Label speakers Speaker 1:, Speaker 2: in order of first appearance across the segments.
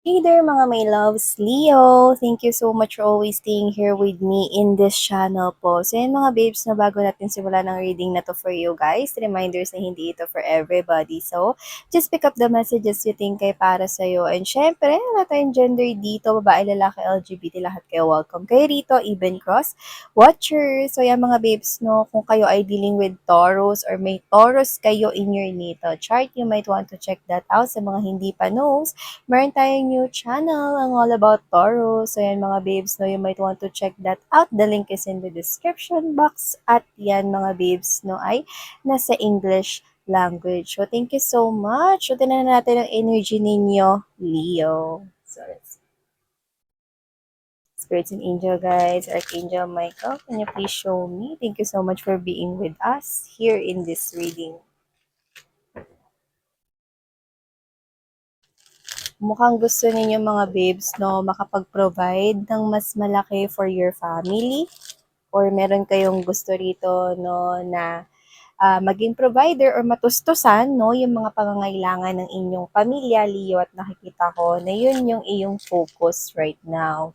Speaker 1: Hey there mga my loves, Leo! Thank you so much for always staying here with me in this channel po. So yan mga babes, na bago natin simulan ng reading na to for you guys, reminders na hindi ito for everybody. So, just pick up the messages you think ay para sa'yo. And syempre, wala tayong gender dito, babae, lalaki, LGBT, lahat kayo welcome. Kayo rito, even cross watchers. So yan mga babes, no, kung kayo ay dealing with Taurus or may Taurus kayo in your natal chart, you might want to check that out sa mga hindi pa knows. Meron tayong new channel ang all about Taurus. So yan mga babes, no, you might want to check that out. The link is in the description box. At yan mga babes, no, ay nasa English language. So thank you so much. So tinan natin ang energy ninyo, Leo. So let's Spirits and Angel guys, Archangel Michael, can you please show me? Thank you so much for being with us here in this reading. Mukhang gusto ninyo mga babes, no, makapag-provide ng mas malaki for your family or meron kayong gusto rito, no, na maging provider or matustusan, no, yung mga pangangailangan ng inyong pamilya, Leo, at nakikita ko na yun yung iyong focus right now.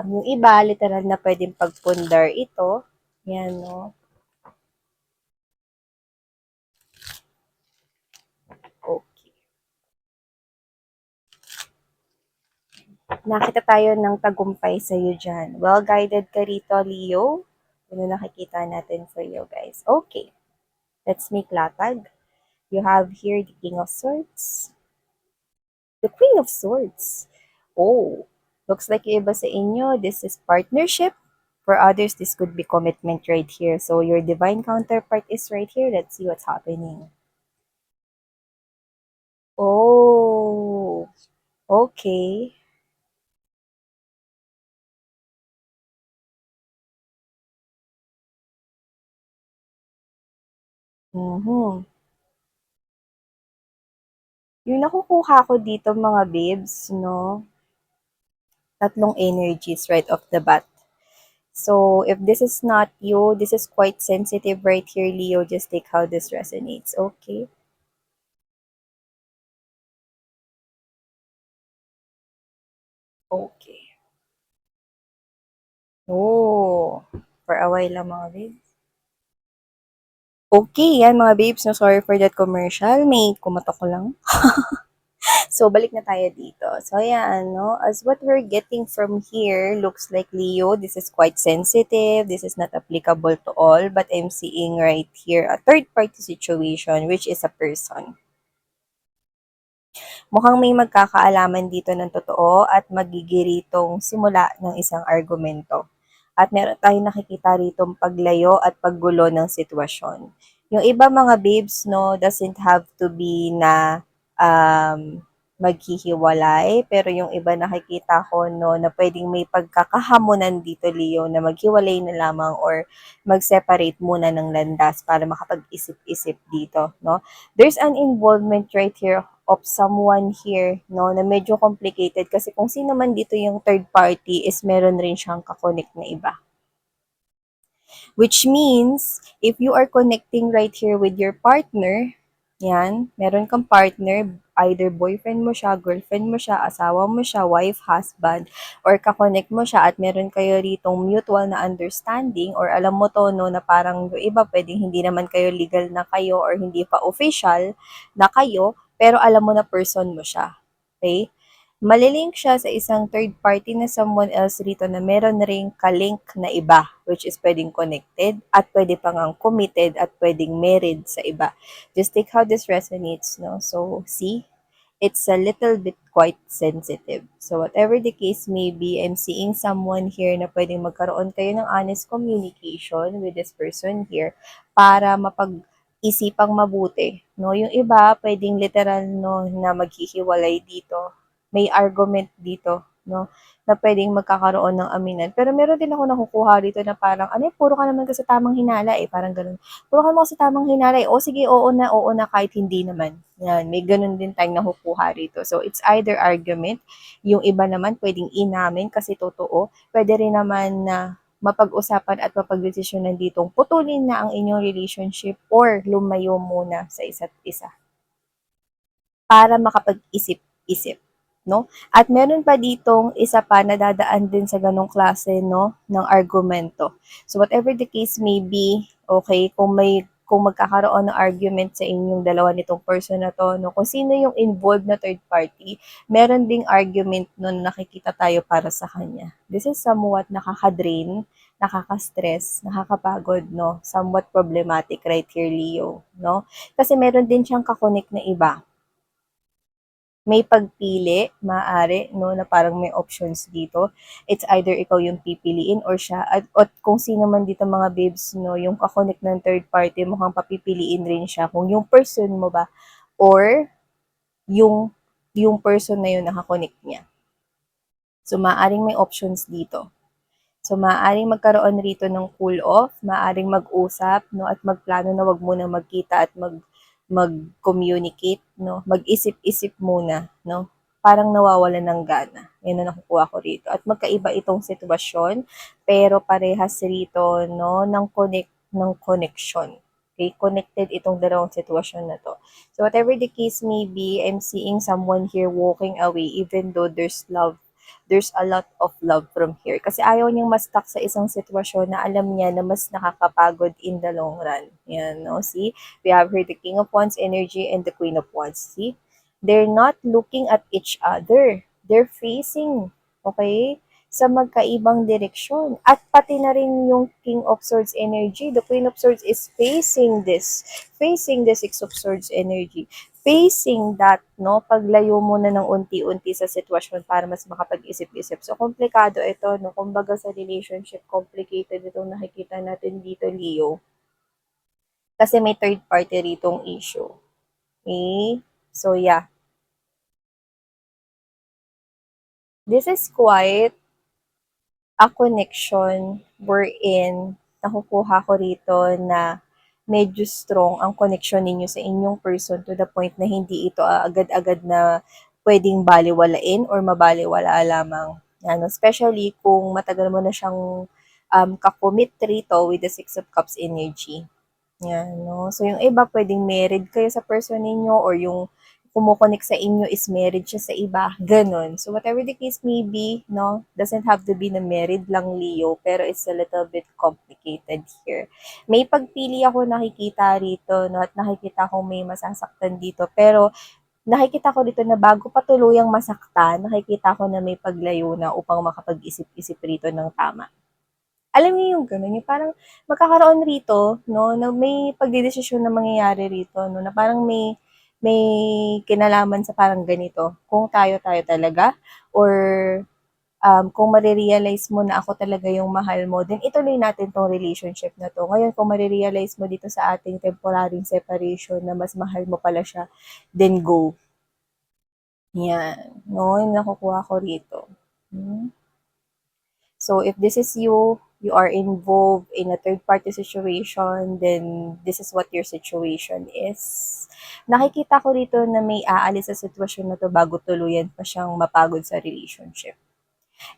Speaker 1: Yung iba, literal na pwedeng pagpundar ito. Yan, no. Okay. Nakita tayo ng tagumpay sa iyo dyan. Well-guided ka rito, Leo. Ano nakikita natin for you guys. Okay, let's make latag. You have here the King of Swords, the Queen of Swords. Oh, looks like yung iba sa inyo, this is partnership. For others, this could be commitment right here. So your divine counterpart is right here. Let's see what's happening. Oh, okay. Mm-hmm. Yung nakukuha ko dito mga babes, no? Tatlong energies right off the bat. So if this is not you, this is quite sensitive right here, Leo. Just take how this resonates. Okay. Okay. Oh, for a while lang mga babes. Okay, yan mga babes. No, sorry for that commercial. May kumatok ko lang. So, balik na tayo dito. So, ayan, no? As what we're getting from here, looks like Leo, this is quite sensitive. This is not applicable to all. But I'm seeing right here a third-party situation, which is a person. Mukhang may magkakaalaman dito ng totoo at magigiritong simula ng isang argumento. At meron tayong nakikita ritong paglayo at paggulo ng sitwasyon. Yung iba mga babes, no, doesn't have to be na maghihiwalay. Pero yung iba nakikita ko, no, na pwedeng may pagkakahamunan dito, Leo, na maghiwalay na lamang or mag-separate muna ng landas para makapag-isip-isip dito, no. There's an involvement right here of someone here, no, na medyo complicated kasi kung sino man dito yung third party is meron rin siyang kakonect na iba. Which means, if you are connecting right here with your partner, yan, meron kang partner, either boyfriend mo siya, girlfriend mo siya, asawa mo siya, wife, husband, or kakonect mo siya at meron kayo ritong mutual na understanding or alam mo to, no, na parang yung iba pwedeng hindi naman kayo legal na kayo or hindi pa official na kayo, pero alam mo na person mo siya. Okay? Malilink siya sa isang third party na someone else rito na meron ring kalink na iba, which is pwedeng connected at pwede pa ngang committed at pwedeng married sa iba. Just take how this resonates, no? So, see? It's a little bit quite sensitive. So, whatever the case may be, I'm seeing someone here na pwedeng magkaroon kayo ng honest communication with this person here para mapag-isipang mabuti. No? Yung iba, pwedeng literal no, na maghihiwalay dito, may argument dito, no, na pwedeng magkakaroon ng aminan. Pero meron din ako nakukuha dito na parang, ano, puro ka naman kasi tamang hinala eh, parang ganun. Puro ka naman kasi tamang hinala eh, o sige, oo na, kahit hindi naman. Yan, may ganun din tayong nakukuha rito. So, it's either argument, yung iba naman pwedeng inamin kasi totoo, pwede rin naman na mapag-usapan at mapag-desisyonan ditong putulin na ang inyong relationship or lumayo muna sa isa't isa para makapag-isip-isip. no? At meron pa ditong isa pa na dadaan din sa ganong klase, no, ng argumento. So whatever the case may be, okay, kung magkakaroon ng argument sa inyong dalawa nitong person na to, no, kung sino yung involved na third party, meron ding argument nun nakikita tayo para sa kanya. This is somewhat nakaka-drain, nakaka-stress, nakakapagod, no? Somewhat problematic right here, Leo, no? Kasi meron din siyang kakonek na iba. May pagpili, maaari, no, na parang may options dito. It's either ikaw yung pipiliin or siya. At kung sino man dito mga babes, no, yung kakonek ng third party, mukhang papipiliin rin siya kung yung person mo ba or yung person na yun nakakonek niya. So, maaaring may options dito. So, maaaring magkaroon rito ng cool off, maaaring mag-usap, no, at magplano na wag muna magkita at mag-communicate, no, mag-isip-isip muna, no, parang nawawalan ng gana. Yan ang nakukuha ko rito. At magkaiba itong sitwasyon, pero parehas rito, no, ng connection. Okay, connected itong dalawang sitwasyon na to. So whatever the case may be, I'm seeing someone here walking away even though there's a lot of love from here. Kasi ayaw niyang ma-stuck sa isang sitwasyon na alam niya na mas nakakapagod in the long run. Yan, no? See? We have here the King of Wands energy and the Queen of Wands. See? They're not looking at each other. They're facing, okay, sa magkaibang direksyon. At pati na rin yung King of Swords energy. The Queen of Swords is facing the Six of Swords energy, facing that, no, paglayo muna ng unti-unti sa sitwasyon para mas makapag-isip-isip. So, komplikado ito, no, kumbaga sa relationship, complicated itong nakikita natin dito, Leo. Kasi may third party ritong issue. Okay? So, yeah. This is quite a connection wherein nakukuha ko rito na medyo strong ang connection ninyo sa inyong person to the point na hindi ito agad-agad na pwedeng baliwalain or mabaliwala lamang. Yan, especially kung matagal mo na siyang kakomit rito with the Six of Cups energy. Yan, no? So, yung iba, pwedeng married kayo sa person ninyo or yung kumukonek sa inyo is married siya sa iba. Ganon. So, whatever the case may be, no? Doesn't have to be na married lang, Leo, pero it's a little bit complicated here. May pagpili ako nakikita rito, no? At nakikita kong may masasaktan dito. Pero, nakikita ko dito na bago pa tuluyang masaktan, nakikita ko na may paglayo na upang makapag-isip-isip rito ng tama. Alam niyo yung gano'n, yung parang magkakaroon rito, no, na may pagdedesisyon na mangyayari rito, no, na parang may kinalaman sa parang ganito, kung tayo-tayo talaga, or kung marirealize mo na ako talaga yung mahal mo, then ituloy natin tong relationship na to. Ngayon, kung marirealize mo dito sa ating temporary separation na mas mahal mo pala siya, then go. Yan. No, yung nakukuha ko rito. So if this is you are involved in a third party situation, then this is what your situation is. Nakikita ko rito na may aalis sa sitwasyon na to bago tuluyan pa siyang mapagod sa relationship.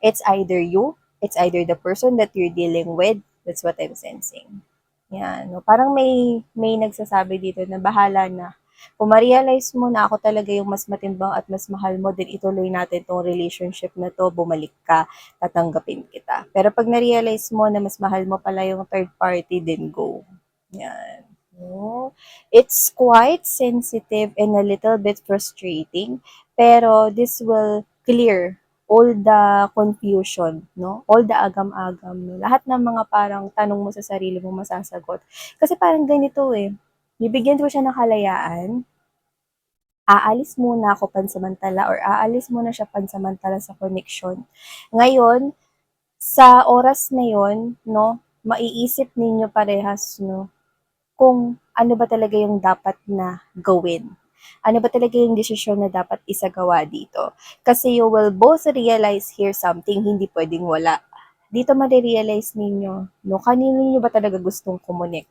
Speaker 1: It's either you, it's either the person that you're dealing with. That's what I'm sensing. Yan, no? Parang may nagsasabi dito na bahala na. Kung ma-realize mo na ako talaga yung mas matimbang at mas mahal mo, din ituloy natin tong relationship na to, bumalik ka, tatanggapin kita. Pero pag na-realize mo na mas mahal mo pala yung third party, then go. Yan. No? It's quite sensitive and a little bit frustrating, pero this will clear all the confusion, no? All the agam-agam, no? Lahat ng mga parang tanong mo sa sarili mo masasagot. Kasi parang ganito eh, bibigyan ko siya ng kalayaan, aalis muna ako pansamantala or aalis muna siya pansamantala sa connection. Ngayon, sa oras na yon, no, maiisip ninyo parehas, no, kung ano ba talaga yung dapat na gawin. Ano ba talaga yung desisyon na dapat isagawa dito? Kasi you will both realize here something hindi pwedeng wala. Dito marirealize ninyo, no, kanino nyo ba talaga gustong kumonek?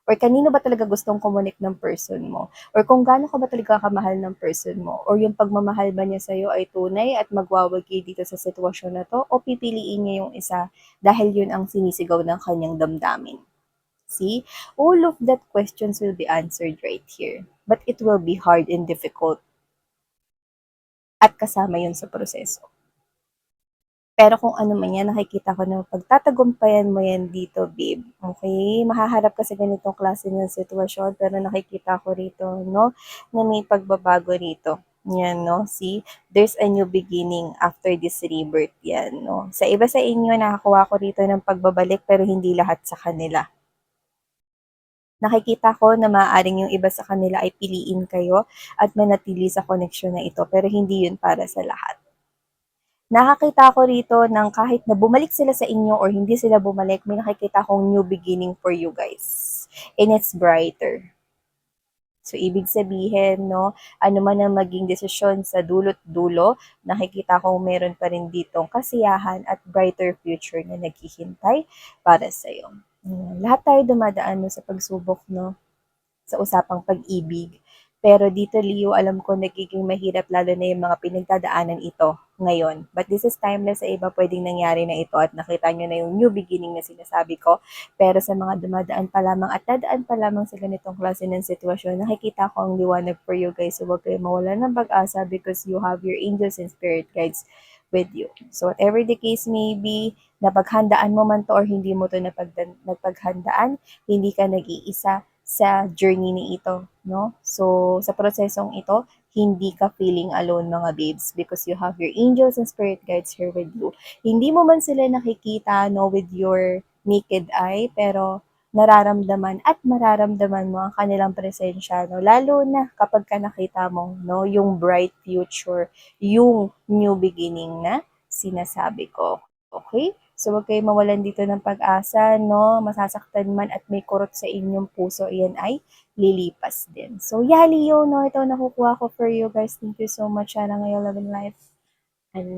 Speaker 1: Or kanino ba talaga gustong kumonek ng person mo? Or kung gaano ka ba talaga kamahal ng person mo? Or yung pagmamahal ba niya sa'yo ay tunay at magwawagi dito sa sitwasyon na to? O pipiliin niya yung isa dahil yun ang sinisigaw ng kanyang damdamin? See, all of that questions will be answered right here. But it will be hard and difficult. at kasama yun sa proseso. Pero kung ano man yan, nakikita ko na pagtatagumpayan mo yan dito, babe. Okay? Mahaharap ka sa ganitong klase ng sitwasyon, pero nakikita ko rito, no, na may pagbabago rito. Yan, no? See, there's a new beginning after this rebirth. Yan, no? Sa iba sa inyo, nakakuha ko rito ng pagbabalik, pero hindi lahat sa kanila. Nakikita ko na maaaring yung iba sa kanila ay piliin kayo at manatili sa koneksyon na ito, pero hindi yun para sa lahat. Nakakita ko rito ng kahit na bumalik sila sa inyo or hindi sila bumalik, may nakikita akong new beginning for you guys. And it's brighter. So, ibig sabihin, no, ano man ang maging desisyon sa dulot dulo, nakikita kong meron pa rin ditong kasiyahan at brighter future na naghihintay para sa'yo. Lahat tayo dumadaan no, sa pagsubok, no? Sa usapang pag-ibig. Pero dito, Leo, alam ko nagiging mahirap lalo na yung mga pinagdadaanan ito ngayon. But this is timeless, sa iba pwedeng nangyari na ito at nakita nyo na yung new beginning na sinasabi ko. Pero sa mga dumadaan pa lamang at dadaan pa lamang sa ganitong klase ng sitwasyon, nakikita ko ang liwanag for you guys. So huwag kayo mawala ng pag-asa because you have your angels and spirit guides with you. So whatever the case may be, napaghandaan mo man to or hindi mo to napaghandaan, hindi ka nag-iisa sa journey ni ito, no? So, sa prosesong ito, hindi ka feeling alone mga babes because you have your angels and spirit guides here with you. Hindi mo man sila nakikita, no, with your naked eye, pero nararamdaman at mararamdaman mo ang kanilang presensya, no? Lalo na kapag ka nakita mo, no, yung bright future, yung new beginning na sinasabi ko. Okay? So, huwag kayong mawalan dito ng pag-asa, no? Masasaktan man at may kurot sa inyong puso, iyan ay lilipas din. So, yeah, Leo, no? Ito nakukuha ko for you guys. Thank you so much. Sana ngayon, love and life. Ano